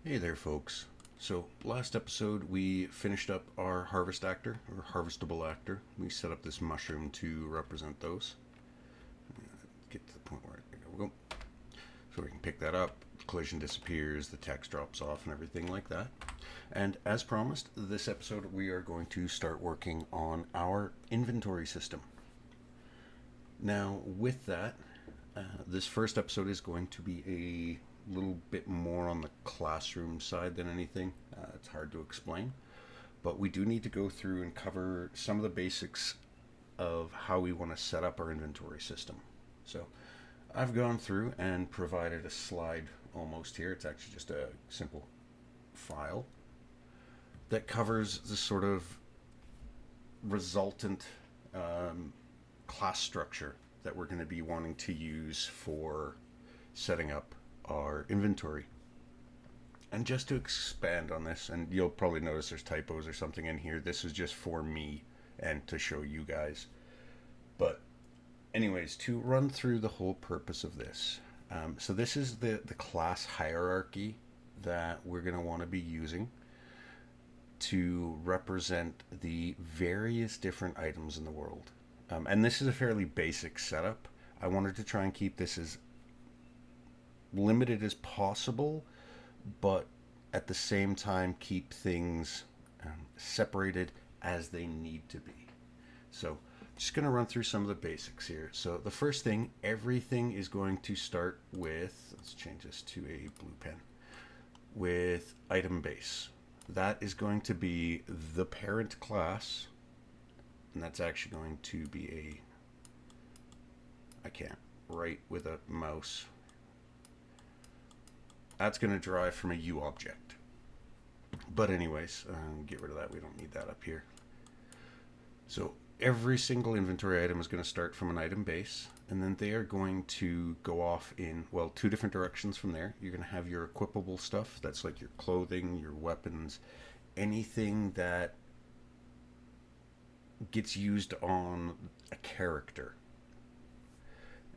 Hey there, folks. So, last episode we finished up our harvest actor, or harvestable actor. We set up this mushroom to represent those. Get to the point where there we go. So we can pick that up, collision disappears, the text drops off, and everything like that. And as promised, this episode we are going to start working on our inventory system. Now, with that, this first episode is going to be a little bit more on the classroom side than anything. It's hard to explain, but we do need to go through and cover some of the basics of how we want to set up our inventory system. So I've gone through and provided a slide almost here. It's actually just a simple file that covers the sort of resultant class structure that we're going to be wanting to use for setting up our inventory. And just to expand on this, and you'll probably notice there's typos or something in here. This is just for me and to show you guys. But, anyways, to run through the whole purpose of this. So, this is the class hierarchy that we're going to want to be using to represent the various different items in the world. And this is a fairly basic setup. I wanted to try and keep this as limited as possible, but at the same time keep things separated as they need to be. So, just going to run through some of the basics here. So, the first thing, everything is going to start with, let's change this to a blue pen, with ItemBase. That is going to be the parent class, and that's actually going to be I can't write with a mouse. That's going to derive from a U object. But anyways, get rid of that. We don't need that up here. So every single inventory item is going to start from an item base, and then they are going to go off in, well, two different directions from there. You're going to have your equipable stuff. That's like your clothing, your weapons, anything that gets used on a character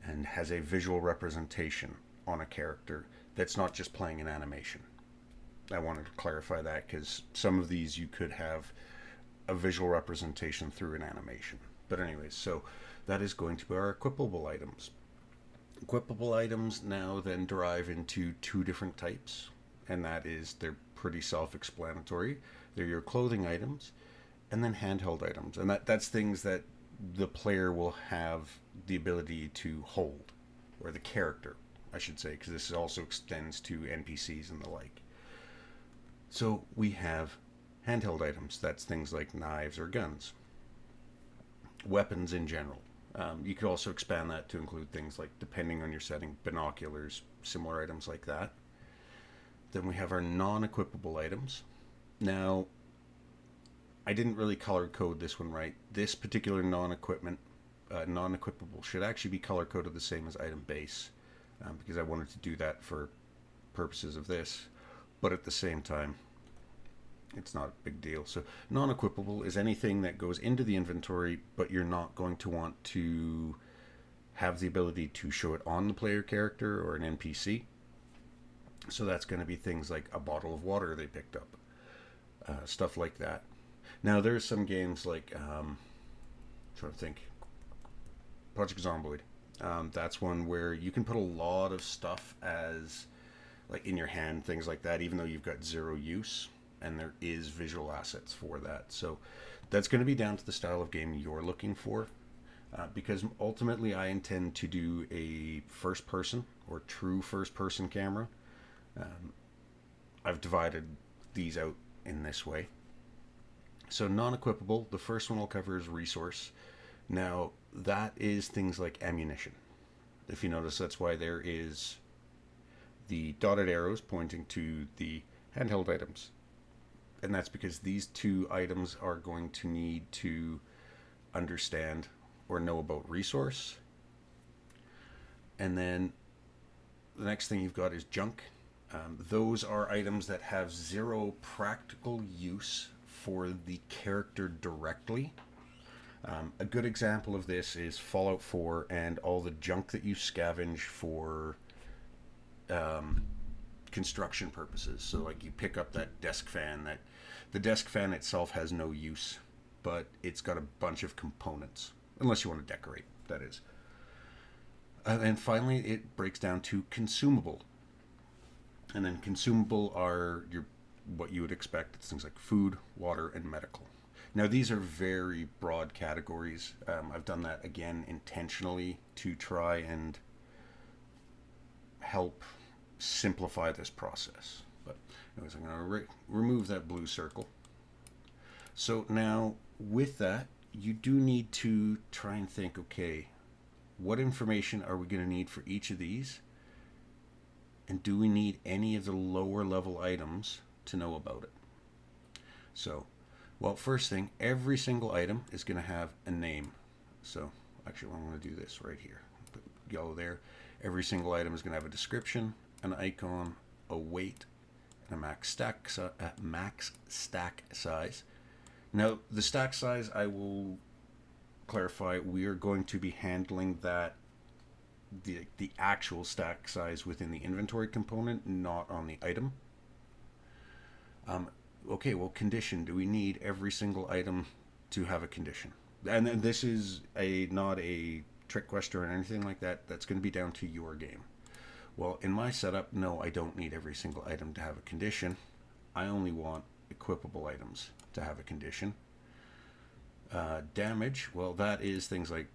and has a visual representation on a character that's not just playing an animation. I wanted to clarify that because some of these you could have a visual representation through an animation. But anyways, so that is going to be our equipable items. Equipable items now then derive into two different types, and that is they're pretty self-explanatory. They're your clothing items and then handheld items. And that's things that the player will have the ability to hold, or the character, I should say, because this also extends to NPCs and the like. So we have handheld items. That's things like knives or guns. Weapons in general. You could also expand that to include things like, depending on your setting, binoculars, similar items like that. Then we have our non-equipable items. Now, I didn't really color code this one right. This particular non-equipable should actually be color coded the same as item base, because I wanted to do that for purposes of this. But at the same time, it's not a big deal. So non-equipable is anything that goes into the inventory, but you're not going to want to have the ability to show it on the player character or an NPC. So that's going to be things like a bottle of water they picked up, stuff like that. Now there's some games like, trying to think, Project Zomboid. That's one where you can put a lot of stuff as like in your hand, things like that, even though you've got zero use, and there is visual assets for that. So that's going to be down to the style of game you're looking for, because ultimately I intend to do a first person or true first person camera. I've divided these out in this way. So non-equipable, the first one I'll cover is resource. Now that is things like ammunition. If you notice, that's why there is the dotted arrows pointing to the handheld items. And that's because these two items are going to need to understand or know about resource. And then the next thing you've got is junk. Those are items that have zero practical use for the character directly. A good example of this is Fallout 4 and all the junk that you scavenge for construction purposes. So like you pick up that desk fan, that the desk fan itself has no use, but it's got a bunch of components, unless you want to decorate, that is. And finally, it breaks down to consumable. And then consumable are your what you would expect. It's things like food, water, and medical. Now, these are very broad categories. I've done that again intentionally to try and help simplify this process. But anyways, I'm going to remove that blue circle. So now with that, you do need to try and think, okay, what information are we going to need for each of these? And do we need any of the lower level items to know about it? So, well, first thing, every single item is going to have a name. So, actually, I'm going to do this right here. Put yellow there. Every single item is going to have a description, an icon, a weight, and a max stack size. Now, the stack size, I will clarify, we are going to be handling that the actual stack size within the inventory component, not on the item. Okay, well, condition. Do we need every single item to have a condition? And then this is not a trick question or anything like that. That's going to be down to your game. Well, in my setup, no, I don't need every single item to have a condition. I only want equipable items to have a condition. Damage, well, that is things like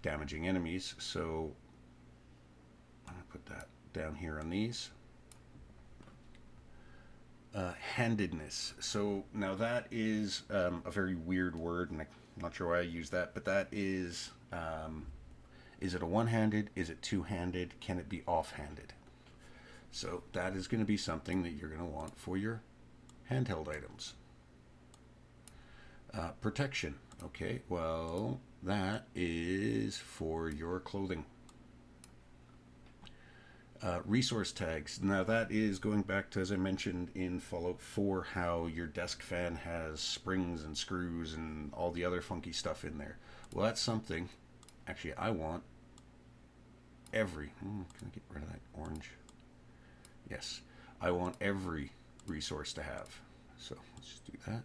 damaging enemies. So I'm going to put that down here on these. Handedness. So now that is a very weird word, and I'm not sure why I use that, but that is it a one-handed? Is it two-handed? Can it be off-handed? So that is going to be something that you're going to want for your handheld items. Protection. Okay, well, that is for your clothing. Resource tags. Now that is going back to, as I mentioned in Fallout 4, how your desk fan has springs and screws and all the other funky stuff in there. Well, that's something. Actually, I want every. Can I get rid of that orange? Yes, I want every resource to have. So let's just do that.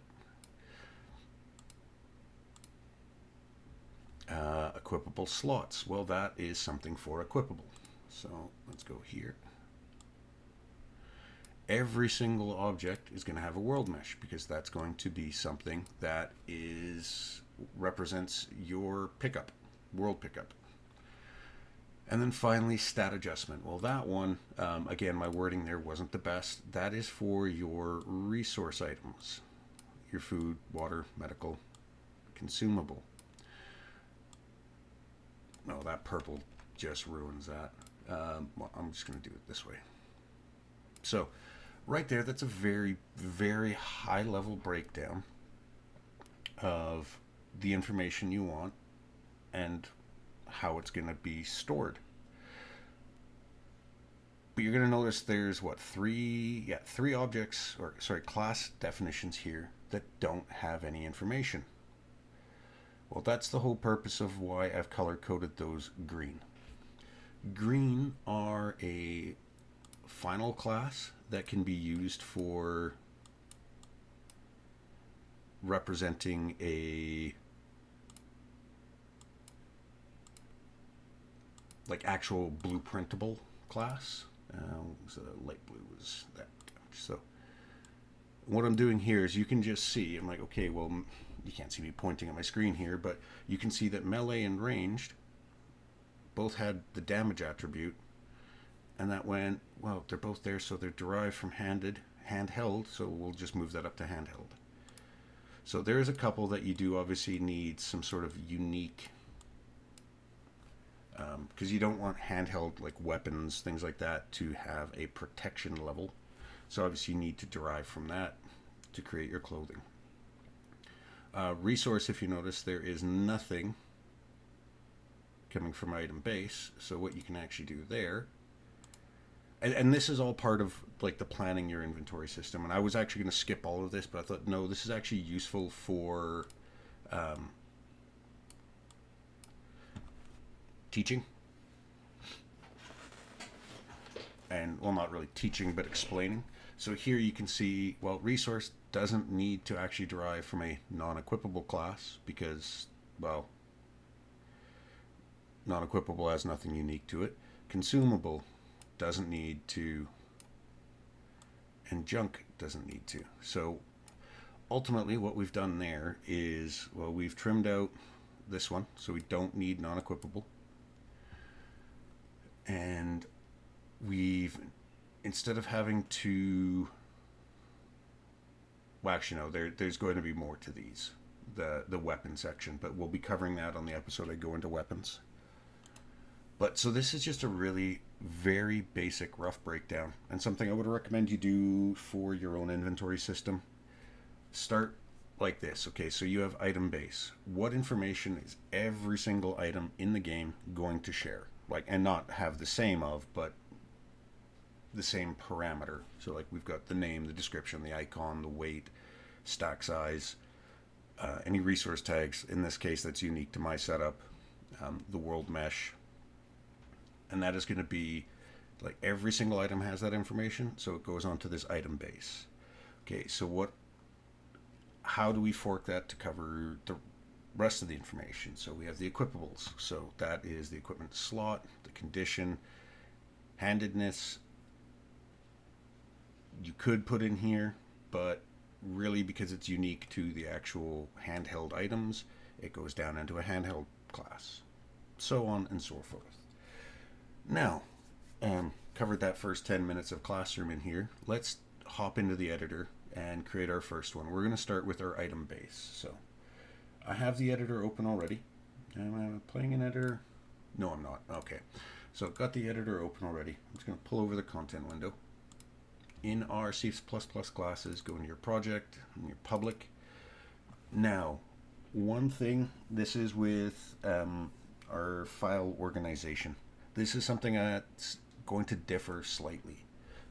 Equipable slots. Well, that is something for equipable. So let's go here. Every single object is going to have a world mesh, because that's going to be something that represents your pickup, world pickup. And then finally, stat adjustment. Well, that one, again, my wording there wasn't the best. That is for your resource items, your food, water, medical, consumable. No, that purple just ruins that. Well, I'm just going to do it this way. So, right there, that's a very, very high-level breakdown of the information you want and how it's going to be stored. But you're going to notice there's, three objects, or sorry, class definitions here that don't have any information. Well, that's the whole purpose of why I've color-coded those green. Green are a final class that can be used for representing a actual blueprintable class. So the light blue was that. So what I'm doing here is, you can just see, I'm like, okay, well, you can't see me pointing at my screen here, but you can see that melee and ranged both had the damage attribute, and that went, well, they're both there, so they're derived from handheld, so we'll just move that up to handheld. So there is a couple that you do obviously need some sort of unique, because you don't want handheld like weapons, things like that, to have a protection level. So obviously you need to derive from that to create your clothing. Resource, if you notice, there is nothing coming from ItemBase. So what you can actually do there, and this is all part of like the planning your inventory system. And I was actually going to skip all of this, but I thought, no, this is actually useful for teaching. and, well, not really teaching, but explaining. So here you can see, well, resource doesn't need to actually derive from a non-equipable class because, well, non-equipable has nothing unique to it. Consumable doesn't need to, and junk doesn't need to. So ultimately what we've done there is, well, we've trimmed out this one, so we don't need non-equipable. And we've, instead of having to, well, actually no, there's going to be more to these, the weapon section, but we'll be covering that on the episode I go into weapons. But so this is just a really very basic rough breakdown, and something I would recommend you do for your own inventory system. Start like this. Okay, so you have ItemBase. What information is every single item in the game going to share? Like, and not have the same of, but the same parameter. So like we've got the name, the description, the icon, the weight, stack size, any resource tags, in this case that's unique to my setup, the world mesh, and that is going to be like every single item has that information, so it goes onto this ItemBase. Okay, so how do we fork that to cover the rest of the information? So we have the equipables, so that is the equipment slot, the condition, handedness. You could put in here, but really because it's unique to the actual handheld items, it goes down into a handheld class, so on and so forth. Now, covered that first 10 minutes of classroom in here. Let's hop into the editor and create our first one. We're going to start with our ItemBase. So I have the editor open already. Am I playing an editor? No, I'm not. Okay. So I've got the editor open already. I'm just going to pull over the content window. In our C++ classes, go into your project, and your public. Now, one thing, this is with our file organization. This is something that's going to differ slightly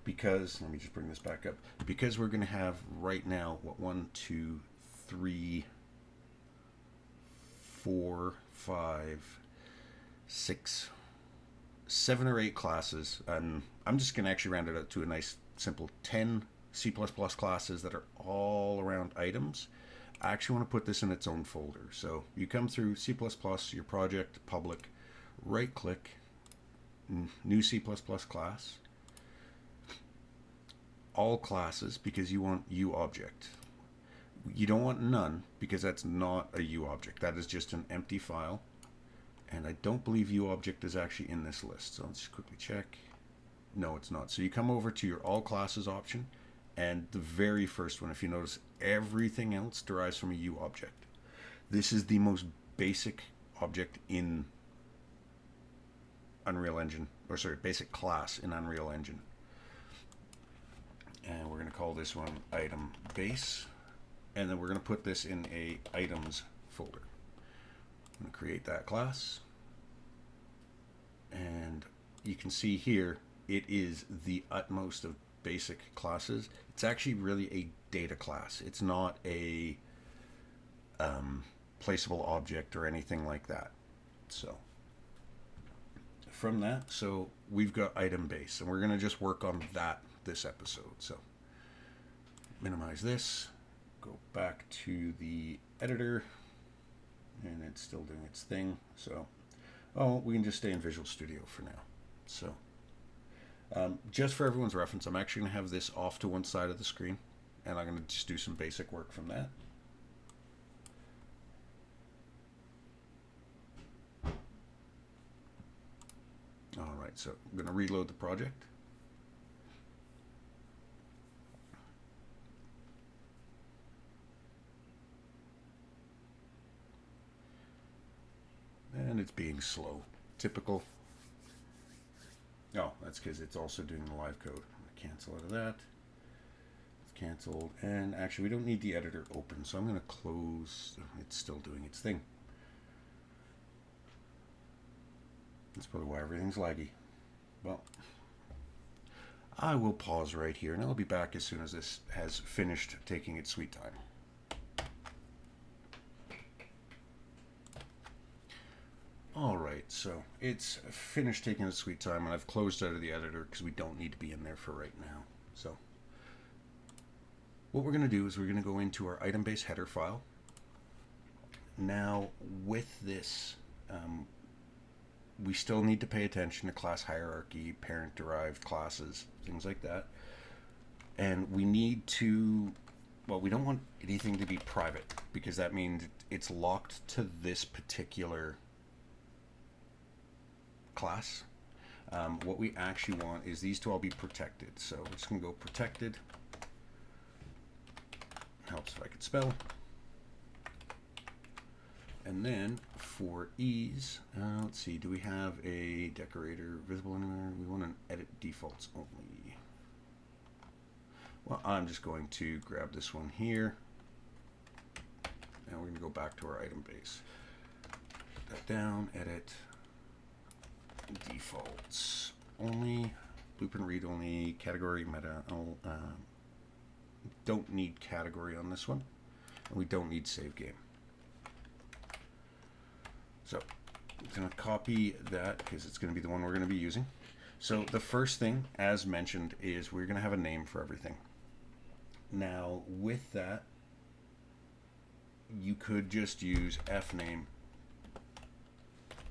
because, let me just bring this back up, because we're going to have right now, what, 1, 2, 3, 4, 5, 6, 7 or 8 classes, and I'm just going to actually round it up to a nice simple 10 C++ classes that are all around items. I actually want to put this in its own folder. So you come through C++, your project, public, right click, new C++ class, all classes, because you want UObject. You don't want none because that's not a UObject. That is just an empty file. And I don't believe UObject is actually in this list. So let's just quickly check. No, it's not. So you come over to your all classes option, and the very first one, if you notice, everything else derives from a UObject. This is the most basic object in Unreal Engine, or sorry, basic class in Unreal Engine. And we're going to call this one ItemBase, and then we're going to put this in a items folder. I'm going to create that class, and you can see here it is the utmost of basic classes. It's actually really a data class. It's not a placeable object or anything like that. So from that, so we've got ItemBase, and we're going to just work on that this episode. So minimize this, go back to the editor, and it's still doing its thing. So, we can just stay in Visual Studio for now. So just for everyone's reference, I'm actually going to have this off to one side of the screen, and I'm going to just do some basic work from that. Alright, so I'm going to reload the project. And it's being slow. Typical. Oh, that's because it's also doing the live code. I'm going to cancel out of that. It's canceled. And actually, we don't need the editor open, so I'm going to close. It's still doing its thing. That's probably why everything's laggy. Well, I will pause right here, and I'll be back as soon as this has finished taking its sweet time. Alright, so it's finished taking its sweet time, and I've closed out of the editor because we don't need to be in there for right now. So what we're going to do is we're going to go into our ItemBase header file. Now with this, we still need to pay attention to class hierarchy, parent-derived classes, things like that. And we need to, well, we don't want anything to be private because that means it's locked to this particular class. What we actually want is these to all be protected. So we're just going to go protected. Helps if I could spell. And then for ease, let's see, do we have a decorator visible anywhere? We want an edit defaults only. Well, I'm just going to grab this one here. And we're going to go back to our item base. Put that down, edit, defaults only, blueprint read only, category meta. Don't need category on this one. And we don't need save game. So I'm going to copy that because it's going to be the one we're going to be using. So the first thing, as mentioned, is we're going to have a name for everything. Now with that, you could just use fname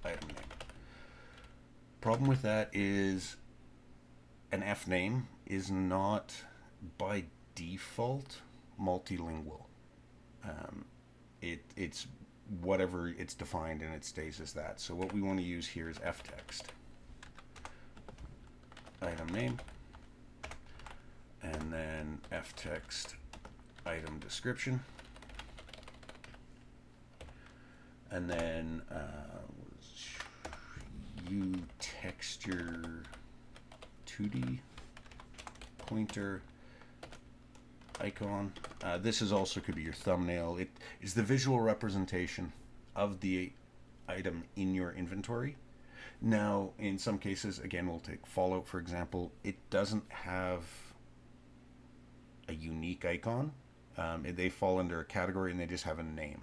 item name. Problem with that is an fname is not by default multilingual. It's whatever it's defined and it stays as that. So what we want to use here is ftext item name and then ftext item description and then texture 2D pointer icon. This is also could be your thumbnail. It is the visual representation of the item in your inventory. Now, in some cases, again, we'll take Fallout for example. It doesn't have a unique icon. They fall under a category and they just have a name.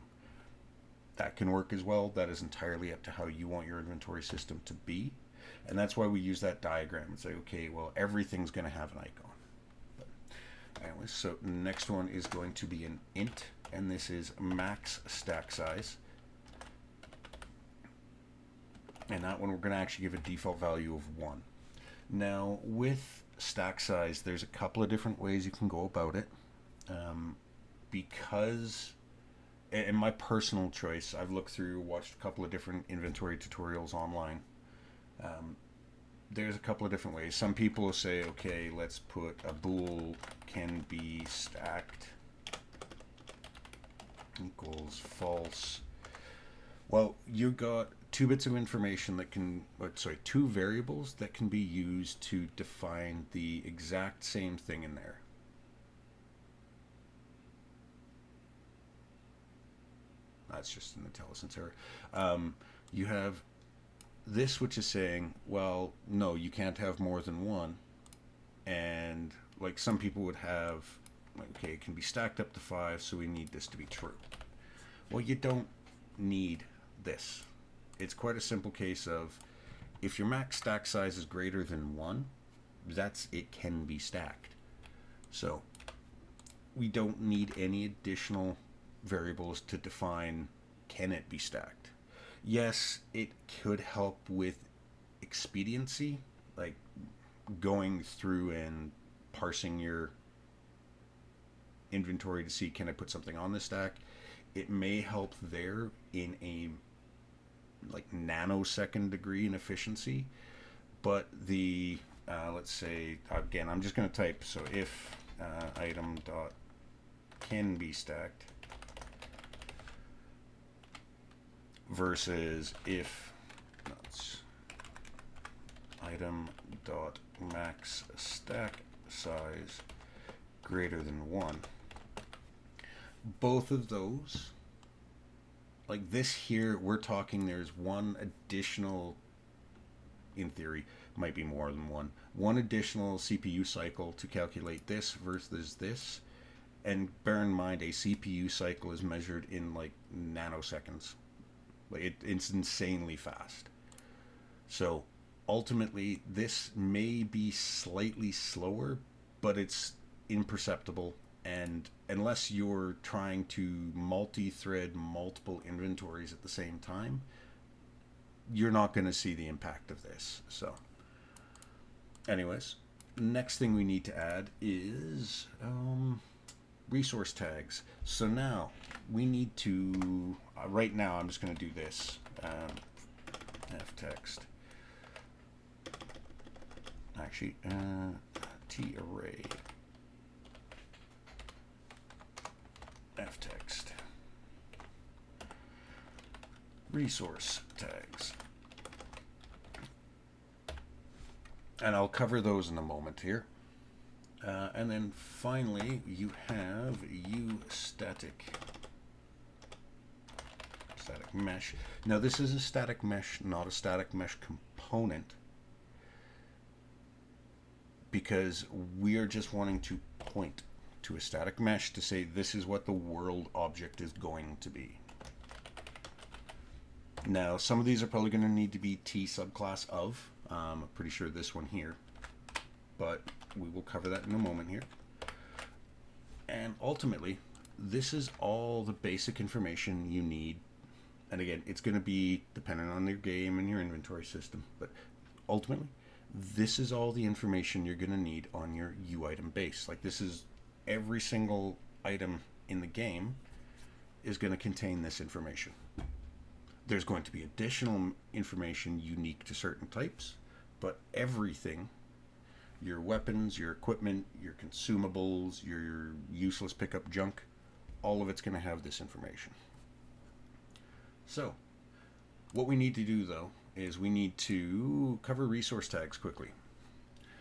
That can work as well. That is entirely up to how you want your inventory system to be. And that's why we use that diagram and say, okay, well, everything's going to have an icon. Anyways, so next one is going to be an int, and this is max stack size. And that one we're going to actually give a default value of 1. Now with stack size, there's a couple of different ways you can go about it. Because, in my personal choice, I've looked through, watched a couple of different inventory tutorials online. There's a couple of different ways. Some people will say, okay, let's put a bool can be stacked equals false. Well, you got 2 bits of information that can, sorry, 2 variables that can be used to define the exact same thing in there. That's just an IntelliSense error. You have this, which is saying, well, no, you can't have more than 1. And like some people would have, okay, it can be stacked up to 5, so we need this to be true. Well, you don't need this. It's quite a simple case of, if your max stack size is greater than 1, it can be stacked. So we don't need any additional variables to define, can it be stacked? Yes, it could help with expediency, like going through and parsing your inventory to see, can I put something on this stack? It may help there in a like nanosecond degree in efficiency, but the let's say, again, I'm just going to type, so if item dot can be stacked versus if item dot max stack size greater than 1. Both of those, like this here, we're talking there's one additional, in theory, might be more than one additional CPU cycle to calculate this versus this. And bear in mind, a CPU cycle is measured in like nanoseconds. Like it's insanely fast. So ultimately, this may be slightly slower, but it's imperceptible. And unless you're trying to multi-thread multiple inventories at the same time, you're not going to see the impact of this. So, anyways, next thing we need to add is resource tags. So now we need to, right now I'm just going to do this, ftext, actually, t array, ftext, resource tags. And I'll cover those in a moment here. And then finally, you have static mesh. Now this is a static mesh, not a static mesh component, because we are just wanting to point to a static mesh to say this is what the world object is going to be. Now some of these are probably going to need to be T subclass of. I'm pretty sure this one here, but we will cover that in a moment here. And ultimately, this is all the basic information you need. And again, it's going to be dependent on your game and your inventory system, but ultimately, this is all the information you're going to need on your ItemBase. Like, this is every single item in the game is going to contain this information. There's going to be additional information unique to certain types, but everything, your weapons, your equipment, your consumables, your useless pickup junk, all of it's going to have this information. So, what we need to do though is we need to cover resource tags quickly.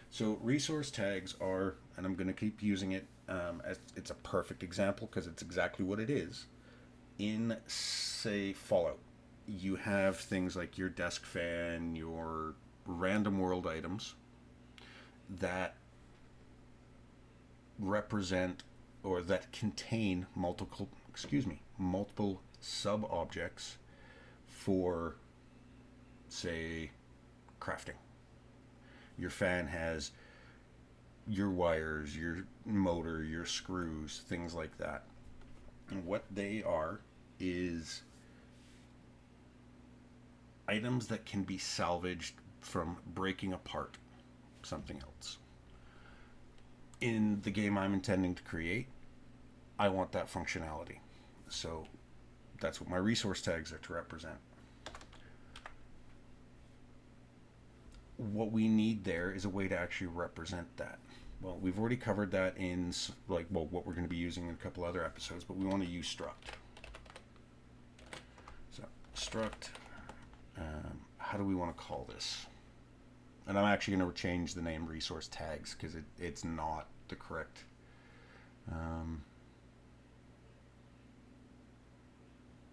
So resource tags are, and I'm going to keep using it as it's a perfect example because it's exactly what it is. In, say, Fallout, you have things like your desk fan, your random world items that represent or that contain multiple sub-objects for, say, crafting. Your fan has your wires, your motor, your screws, things like that. And what they are is items that can be salvaged from breaking apart something else. In the game I'm intending to create, I want that functionality. So that's what my resource tags are to represent. What we need there is a way to actually represent that. Well, we've already covered that in what we're going to be using in a couple other episodes, but we want to use struct. So struct, how do we want to call this? And I'm actually going to change the name resource tags because it's not the correct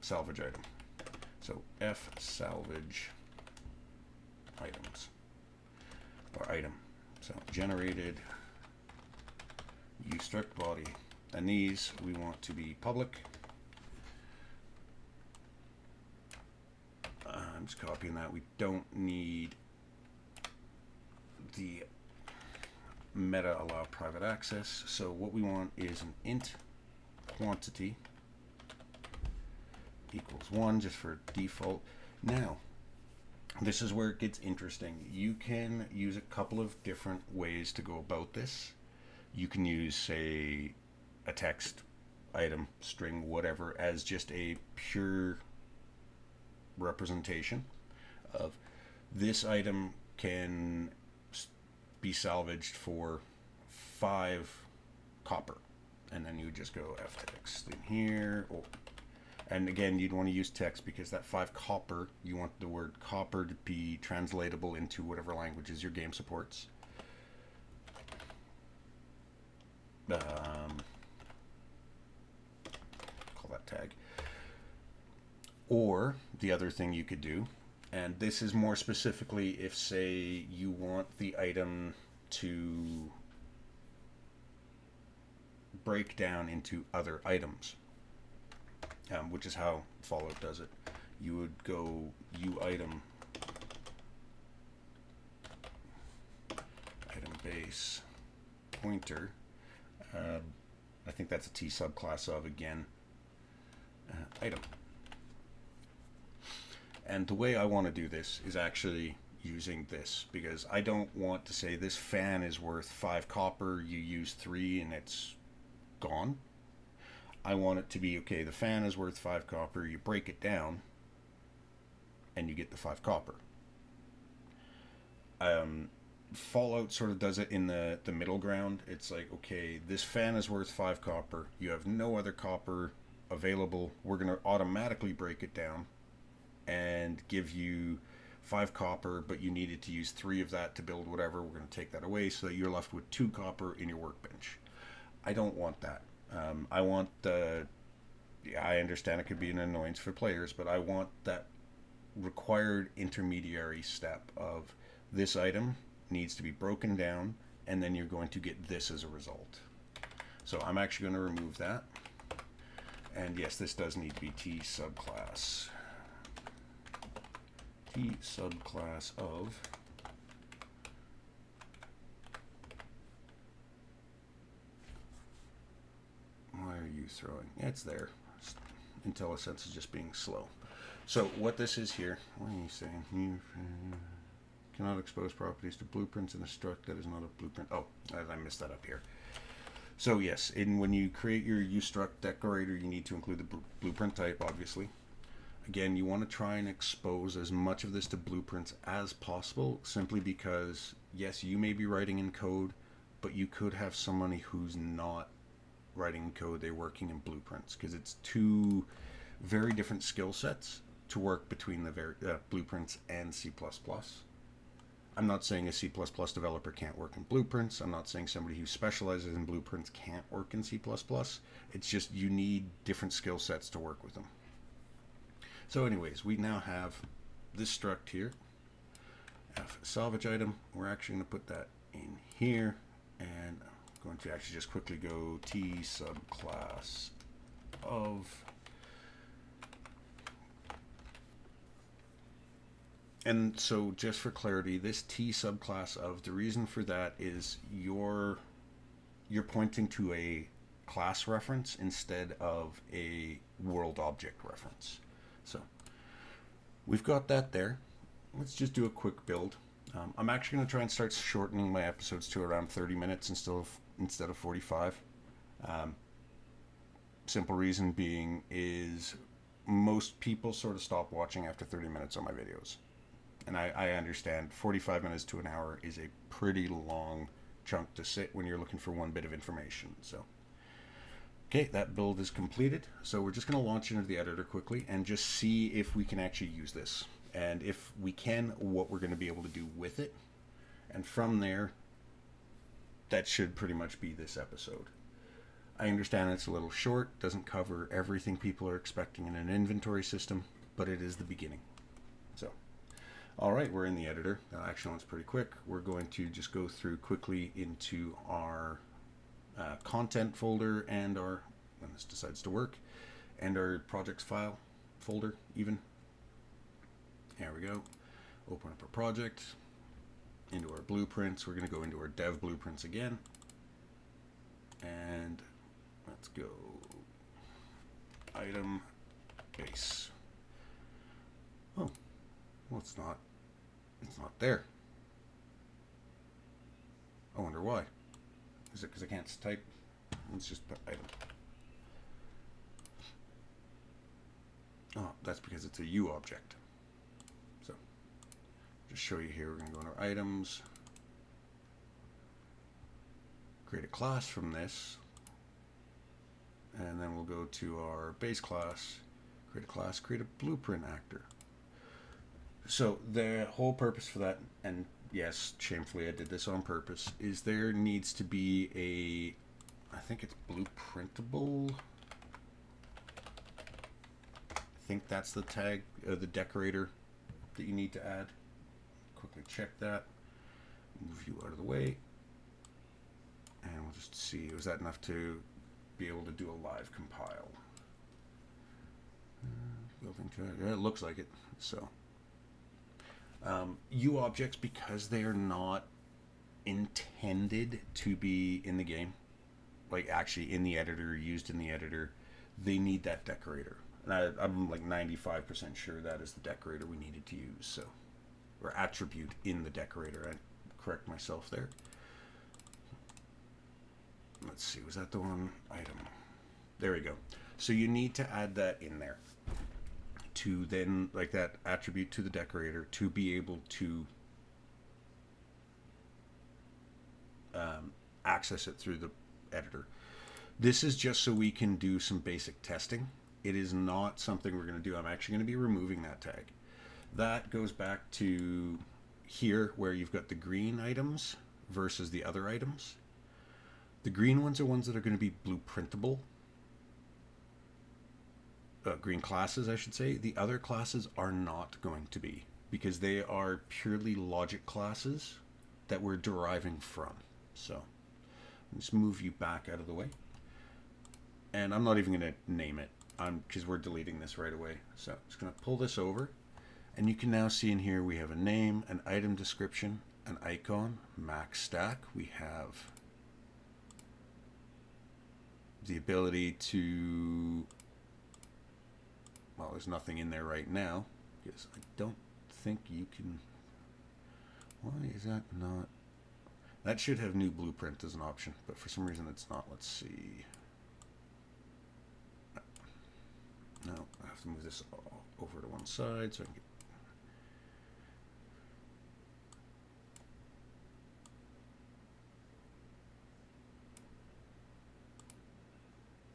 salvage item. So f salvage items or item. So generated struct body, and these we want to be public. I'm just copying that. We don't need the meta allow private access. So what we want is an int quantity equals 1 just for default. Now, this is where it gets interesting. You can use a couple of different ways to go about this. You can use, say, a text, item, string, whatever, as just a pure representation of this item can be salvaged for 5 copper. And then you would just go ftext in here. Oh. And again, you'd want to use text because that 5 copper, you want the word copper to be translatable into whatever languages your game supports. Call that tag. Or the other thing you could do, and this is more specifically if, say, you want the item to break down into other items, which is how Fallout does it. you would go item base pointer. I think that's a T subclass of, again, item. And the way I want to do this is actually using this, because I don't want to say this fan is worth 5 copper, you use 3 and it's gone. I want it to be, okay, the fan is worth 5 copper, you break it down and you get the 5 copper. Fallout sort of does it in the middle ground. It's like, okay, this fan is worth 5 copper, you have no other copper available, we're going to automatically break it down and give you 5 copper, but you needed to use 3 of that to build whatever. We're going to take that away so that you're left with 2 copper in your workbench. I don't want that. I want the... I understand it could be an annoyance for players, but I want that required intermediary step of this item needs to be broken down, and then you're going to get this as a result. So I'm actually going to remove that. And yes, this does need to be T subclass. T subclass of why are you throwing? It's there. IntelliSense is just being slow. So what this is here, what are you saying? You cannot expose properties to blueprints in a struct that is not a blueprint. Oh, I missed that up here. So yes, when you create your uStruct decorator, you need to include the blueprint type, obviously. Again, you want to try and expose as much of this to blueprints as possible, simply because, yes, you may be writing in code, but you could have somebody who's not writing in code, they're working in blueprints, because it's 2 very different skill sets to work between the blueprints and C++. I'm not saying a C++ developer can't work in blueprints. I'm not saying somebody who specializes in blueprints can't work in C++. It's just you need different skill sets to work with them. So anyways, we now have this struct here, salvage item. We're actually going to put that in here, and I'm going to actually just quickly go T subclass of, and so just for clarity, this T subclass of, the reason for that is you're pointing to a class reference instead of a world object reference. So we've got that there. Let's just do a quick build. I'm actually going to try and start shortening my episodes to around 30 minutes instead of 45. Simple reason being is most people sort of stop watching after 30 minutes on my videos. And I understand 45 minutes to an hour is a pretty long chunk to sit when you're looking for one bit of information. So okay, that build is completed. So we're just going to launch into the editor quickly and just see if we can actually use this. And if we can, what we're going to be able to do with it. And from there, that should pretty much be this episode. I understand it's a little short, doesn't cover everything people are expecting in an inventory system, but it is the beginning. So, all right, we're in the editor. Now, actually, it's pretty quick. We're going to just go through quickly into our content folder and our, when this decides to work, and our projects file folder even. There we go. Open up our project, into our blueprints. We're going to go into our dev blueprints again, and let's go item base. Oh, well, it's not there. I wonder why. Is it because I can't type? Let's just put item. Oh, that's because it's a U object. So, just show you here, we're going to go into our items, create a class from this, and then we'll go to our base class, create a class, create a blueprint actor. So the whole purpose for that, and yes, shamefully I did this on purpose, is there needs to be a, I think it's blueprintable. I think that's the tag, the decorator that you need to add. Quickly check that. Move you out of the way. And we'll just see, was that enough to be able to do a live compile? Go building to it. Yeah, it looks like it. So U objects, because they are not intended to be in the game, like actually in the editor, used in the editor, they need that decorator. And I'm like 95% sure that is the decorator we needed to use. So, or attribute in the decorator. I correct myself there. Let's see, was that the one item? There we go. So you need to add that in there to then, like that attribute to the decorator, to be able to access it through the editor. This is just so we can do some basic testing. It is not something we're going to do. I'm actually going to be removing that tag. That goes back to here where you've got the green items versus the other items. The green ones are ones that are going to be blueprintable. Green classes, I should say. The other classes are not going to be, because they are purely logic classes that we're deriving from. So let's move you back out of the way. And I'm not even going to name it, because we're deleting this right away. So I'm just going to pull this over. And you can now see in here we have a name, an item description, an icon, max stack. We have the ability to, well, there's nothing in there right now, because I don't think you can. Why is that not? That should have new blueprint as an option, but for some reason it's not. Let's see. No, I have to move this over to one side so I can get.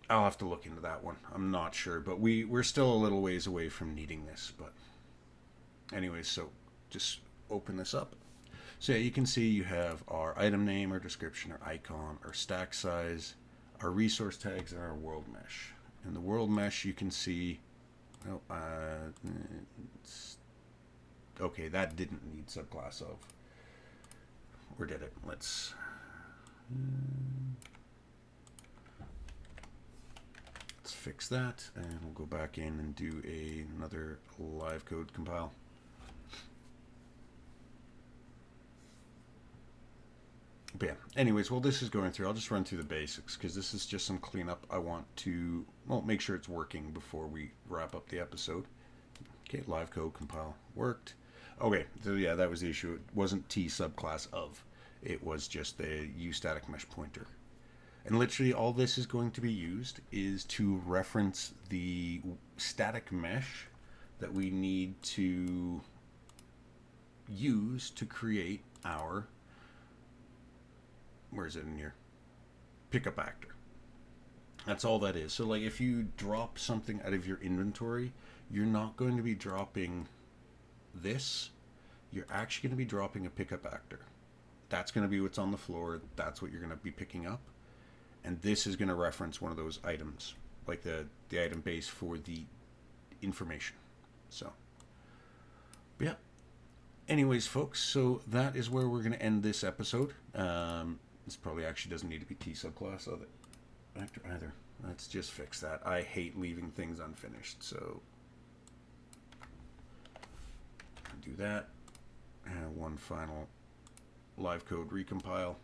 I'll have to look into that one. I'm not sure, but we're still a little ways away from needing this. But anyways, so just open this up. So yeah, you can see you have our item name, our description, our icon, our stack size, our resource tags, and our world mesh. In the world mesh, you can see, oh, okay, that didn't need subclass of. Or did it? Let's fix that, and we'll go back in and do another live code compile. But yeah, anyways, while this is going through, I'll just run through the basics, because this is just some cleanup. I want to, well, make sure it's working before we wrap up the episode. Okay, live code compile worked. Okay, so yeah, that was the issue. It wasn't T subclass of. It was just the U static mesh pointer. And literally all this is going to be used is to reference the static mesh that we need to use to create our, where is it in here? Pickup actor. That's all that is. So like if you drop something out of your inventory, you're not going to be dropping this. You're actually going to be dropping a pickup actor. That's going to be what's on the floor. That's what you're going to be picking up. And this is going to reference one of those items, like the item base for the information. So, yeah. Anyways, folks, so that is where we're going to end this episode. This probably actually doesn't need to be T subclass of it actor either. Let's just fix that. I hate leaving things unfinished, so do that. And one final live code recompile.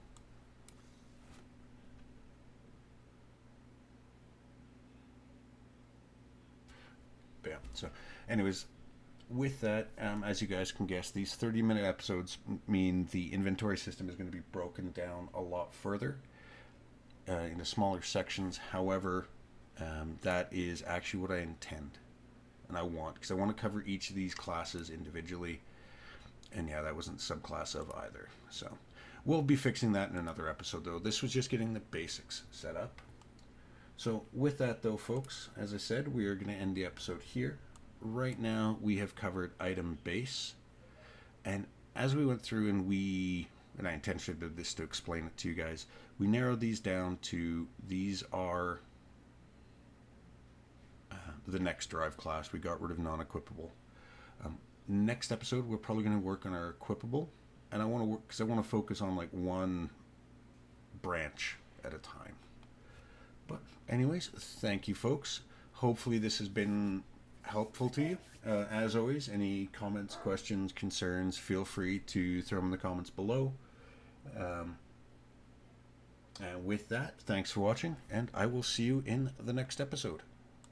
Yeah. So, anyways, with that, as you guys can guess, these 30-minute episodes mean the inventory system is going to be broken down a lot further into smaller sections. However, that is actually what I intend, and I want, because I want to cover each of these classes individually. And yeah, that wasn't subclass of either. So, we'll be fixing that in another episode, though. This was just getting the basics set up. So with that, though, folks, as I said, we are going to end the episode here. Right now, we have covered ItemBase. And as we went through and I intentionally did this to explain it to you guys, we narrowed these down to, these are the next derived class. We got rid of non-equipable. Next episode, we're probably going to work on our equipable. And I want to work, because I want to focus on like one branch at a time. But anyways, thank you, folks. Hopefully this has been helpful to you. As always, any comments, questions, concerns, feel free to throw them in the comments below. And with that, thanks for watching, and I will see you in the next episode.